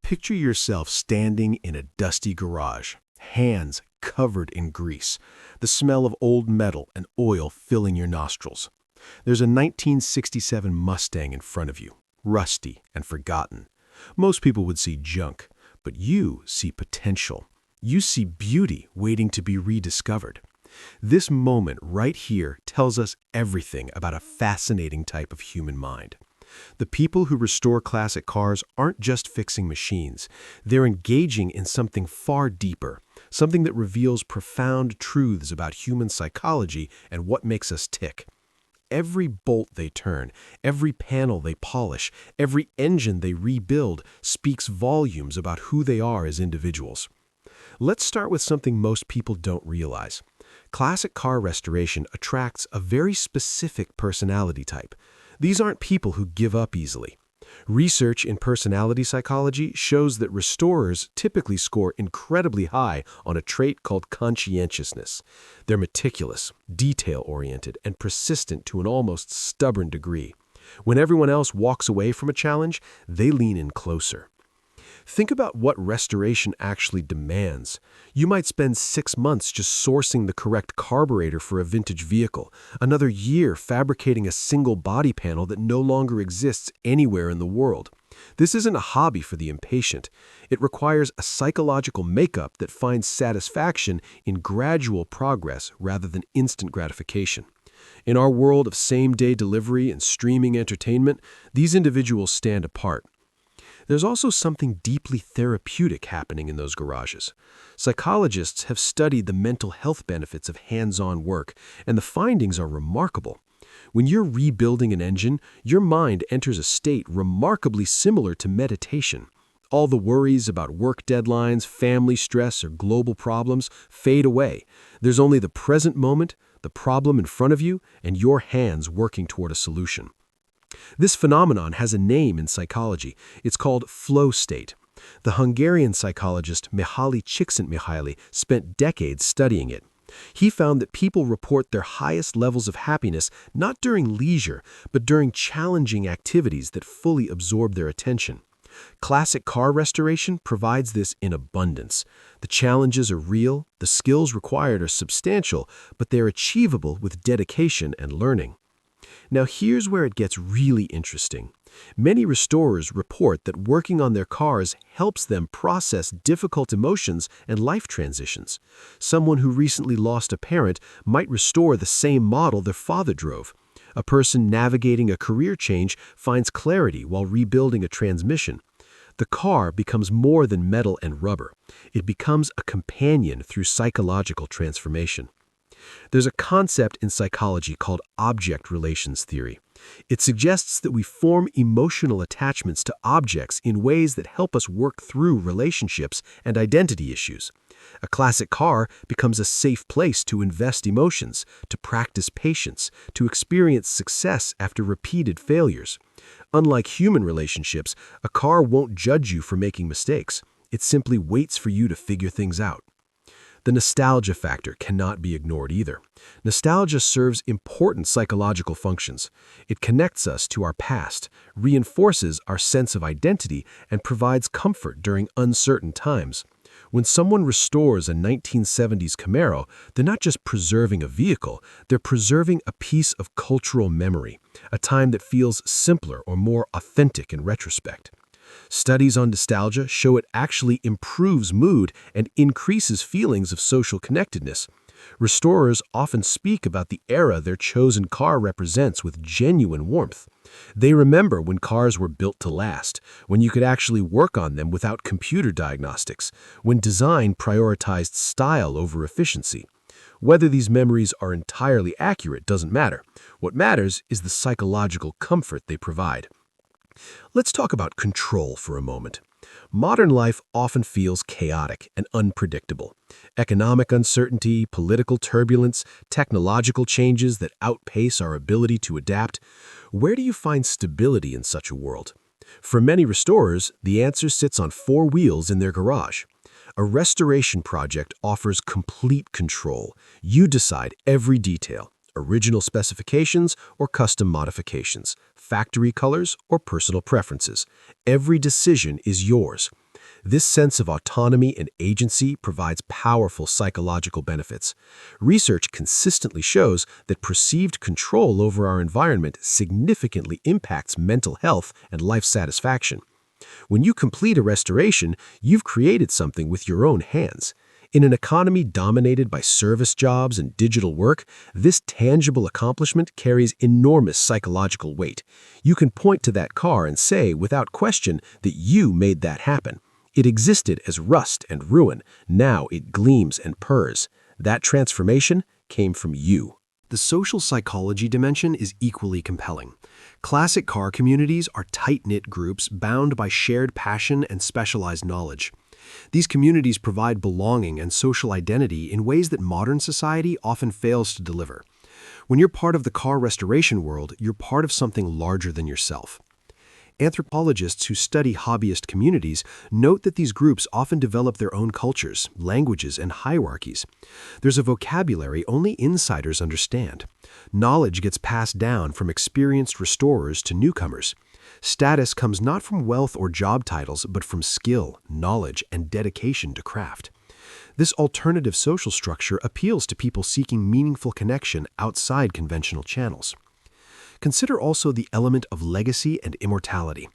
Picture yourself standing in a dusty garage, hands covered in grease, the smell of old metal and oil filling your nostrils. There's a 1967 Mustang in front of you, rusty and forgotten. Most people would see junk, but you see potential. You see beauty waiting to be rediscovered. This moment right here tells us everything about a fascinating type of human mind. The people who restore classic cars aren't just fixing machines. They're engaging in something far deeper, something that reveals profound truths about human psychology and what makes us tick. Every bolt they turn, every panel they polish, every engine they rebuild speaks volumes about who they are as individuals. Let's start with something most people don't realize. Classic car restoration attracts a very specific personality type. These aren't people who give up easily. Research in personality psychology shows that restorers typically score incredibly high on a trait called conscientiousness. They're meticulous, detail-oriented, and persistent to an almost stubborn degree. When everyone else walks away from a challenge, they lean in closer. Think about what restoration actually demands. You might spend 6 months just sourcing the correct carburetor for a vintage vehicle, another year fabricating a single body panel that no longer exists anywhere in the world. This isn't a hobby for the impatient. It requires a psychological makeup that finds satisfaction in gradual progress rather than instant gratification. In our world of same-day delivery and streaming entertainment, these individuals stand apart. There's also something deeply therapeutic happening in those garages. Psychologists have studied the mental health benefits of hands-on work, and the findings are remarkable. When you're rebuilding an engine, your mind enters a state remarkably similar to meditation. All the worries about work deadlines, family stress, or global problems fade away. There's only the present moment, the problem in front of you, and your hands working toward a solution. This phenomenon has a name in psychology. It's called flow state. The Hungarian psychologist Mihaly Csikszentmihalyi spent decades studying it. He found that people report their highest levels of happiness not during leisure, but during challenging activities that fully absorb their attention. Classic car restoration provides this in abundance. The challenges are real, the skills required are substantial, but they're achievable with dedication and learning. Now here's where it gets really interesting. Many restorers report that working on their cars helps them process difficult emotions and life transitions. Someone who recently lost a parent might restore the same model their father drove. A person navigating a career change finds clarity while rebuilding a transmission. The car becomes more than metal and rubber. It becomes a companion through psychological transformation. There's a concept in psychology called object relations theory. It suggests that we form emotional attachments to objects in ways that help us work through relationships and identity issues. A classic car becomes a safe place to invest emotions, to practice patience, to experience success after repeated failures. Unlike human relationships, a car won't judge you for making mistakes. It simply waits for you to figure things out. The nostalgia factor cannot be ignored either. Nostalgia serves important psychological functions. It connects us to our past, reinforces our sense of identity, and provides comfort during uncertain times. When someone restores a 1970s Camaro, they're not just preserving a vehicle, they're preserving a piece of cultural memory, a time that feels simpler or more authentic in retrospect. Studies on nostalgia show it actually improves mood and increases feelings of social connectedness. Restorers often speak about the era their chosen car represents with genuine warmth. They remember when cars were built to last, when you could actually work on them without computer diagnostics, when design prioritized style over efficiency. Whether these memories are entirely accurate doesn't matter. What matters is the psychological comfort they provide. Let's talk about control for a moment. Modern life often feels chaotic and unpredictable. Economic uncertainty, political turbulence, technological changes that outpace our ability to adapt. Where do you find stability in such a world? For many restorers, the answer sits on 4 wheels in their garage. A restoration project offers complete control. You decide every detail. Original specifications or custom modifications, factory colors or personal preferences. Every decision is yours. This sense of autonomy and agency provides powerful psychological benefits. Research consistently shows that perceived control over our environment significantly impacts mental health and life satisfaction. When you complete a restoration, you've created something with your own hands. In an economy dominated by service jobs and digital work, this tangible accomplishment carries enormous psychological weight. You can point to that car and say, without question, that you made that happen. It existed as rust and ruin. Now it gleams and purrs. That transformation came from you. The social psychology dimension is equally compelling. Classic car communities are tight-knit groups bound by shared passion and specialized knowledge. These communities provide belonging and social identity in ways that modern society often fails to deliver. When you're part of the car restoration world, you're part of something larger than yourself. Anthropologists who study hobbyist communities note that these groups often develop their own cultures, languages, and hierarchies. There's a vocabulary only insiders understand. Knowledge gets passed down from experienced restorers to newcomers. Status comes not from wealth or job titles, but from skill, knowledge, and dedication to craft. This alternative social structure appeals to people seeking meaningful connection outside conventional channels. Consider also the element of legacy and immortality.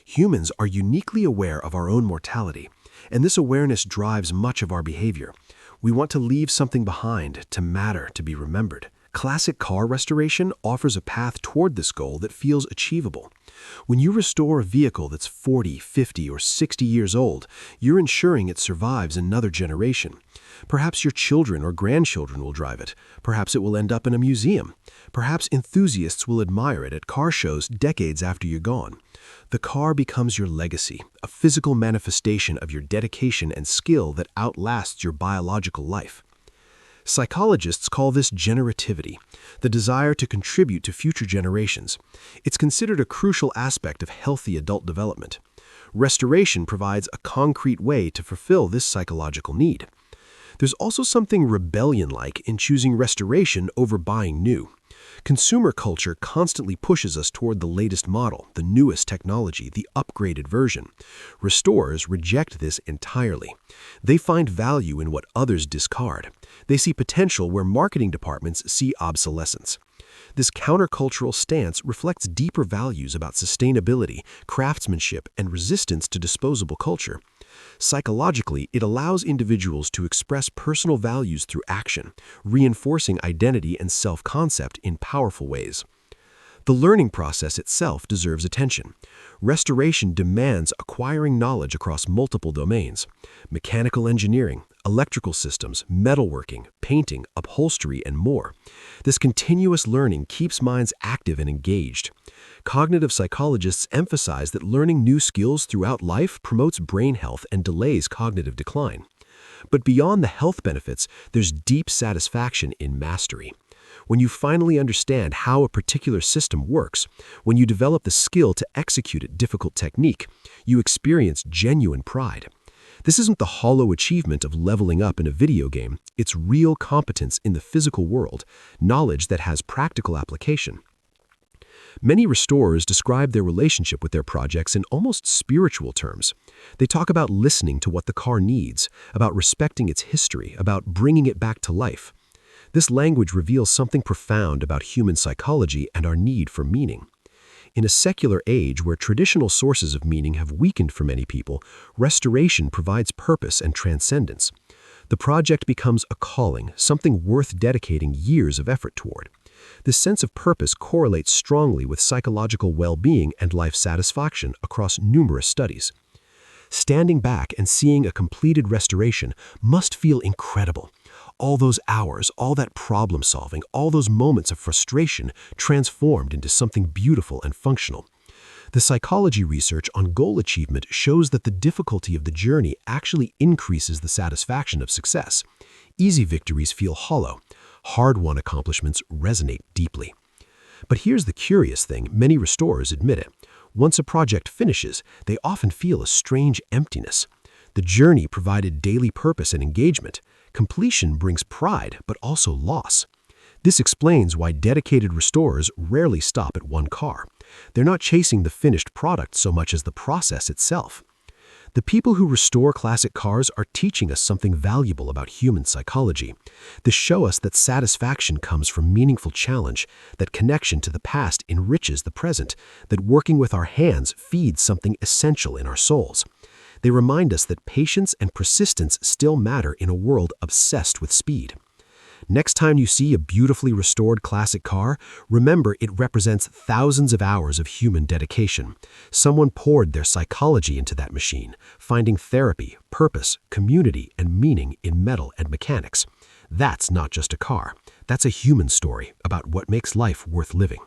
Humans are uniquely aware of our own mortality, and this awareness drives much of our behavior. We want to leave something behind, to matter, to be remembered. Classic car restoration offers a path toward this goal that feels achievable. When you restore a vehicle that's 40, 50, or 60 years old, you're ensuring it survives another generation. Perhaps your children or grandchildren will drive it. Perhaps it will end up in a museum. Perhaps enthusiasts will admire it at car shows decades after you're gone. The car becomes your legacy, a physical manifestation of your dedication and skill that outlasts your biological life. Psychologists call this generativity, the desire to contribute to future generations. It's considered a crucial aspect of healthy adult development. Restoration provides a concrete way to fulfill this psychological need. There's also something rebellion-like in choosing restoration over buying new. Consumer culture constantly pushes us toward the latest model, the newest technology, the upgraded version. Restorers reject this entirely. They find value in what others discard. They see potential where marketing departments see obsolescence. This countercultural stance reflects deeper values about sustainability, craftsmanship, and resistance to disposable culture. Psychologically, it allows individuals to express personal values through action, reinforcing identity and self-concept in powerful ways. The learning process itself deserves attention. Restoration demands acquiring knowledge across multiple domains: mechanical engineering, electrical systems, metalworking, painting, upholstery, and more. This continuous learning keeps minds active and engaged. Cognitive psychologists emphasize that learning new skills throughout life promotes brain health and delays cognitive decline. But beyond the health benefits, there's deep satisfaction in mastery. When you finally understand how a particular system works, when you develop the skill to execute a difficult technique, you experience genuine pride. This isn't the hollow achievement of leveling up in a video game. It's real competence in the physical world, knowledge that has practical application. Many restorers describe their relationship with their projects in almost spiritual terms. They talk about listening to what the car needs, about respecting its history, about bringing it back to life. This language reveals something profound about human psychology and our need for meaning. In a secular age where traditional sources of meaning have weakened for many people, restoration provides purpose and transcendence. The project becomes a calling, something worth dedicating years of effort toward. This sense of purpose correlates strongly with psychological well-being and life satisfaction across numerous studies. Standing back and seeing a completed restoration must feel incredible. All those hours, all that problem solving, all those moments of frustration transformed into something beautiful and functional. The psychology research on goal achievement shows that the difficulty of the journey actually increases the satisfaction of success. Easy victories feel hollow. Hard-won accomplishments resonate deeply. But here's the curious thing: many restorers admit it. Once a project finishes, they often feel a strange emptiness. The journey provided daily purpose and engagement. Completion brings pride, but also loss. This explains why dedicated restorers rarely stop at one car. They're not chasing the finished product so much as the process itself. The people who restore classic cars are teaching us something valuable about human psychology. They show us that satisfaction comes from meaningful challenge, that connection to the past enriches the present, that working with our hands feeds something essential in our souls. They remind us that patience and persistence still matter in a world obsessed with speed. Next time you see a beautifully restored classic car, remember it represents thousands of hours of human dedication. Someone poured their psychology into that machine, finding therapy, purpose, community, and meaning in metal and mechanics. That's not just a car. That's a human story about what makes life worth living.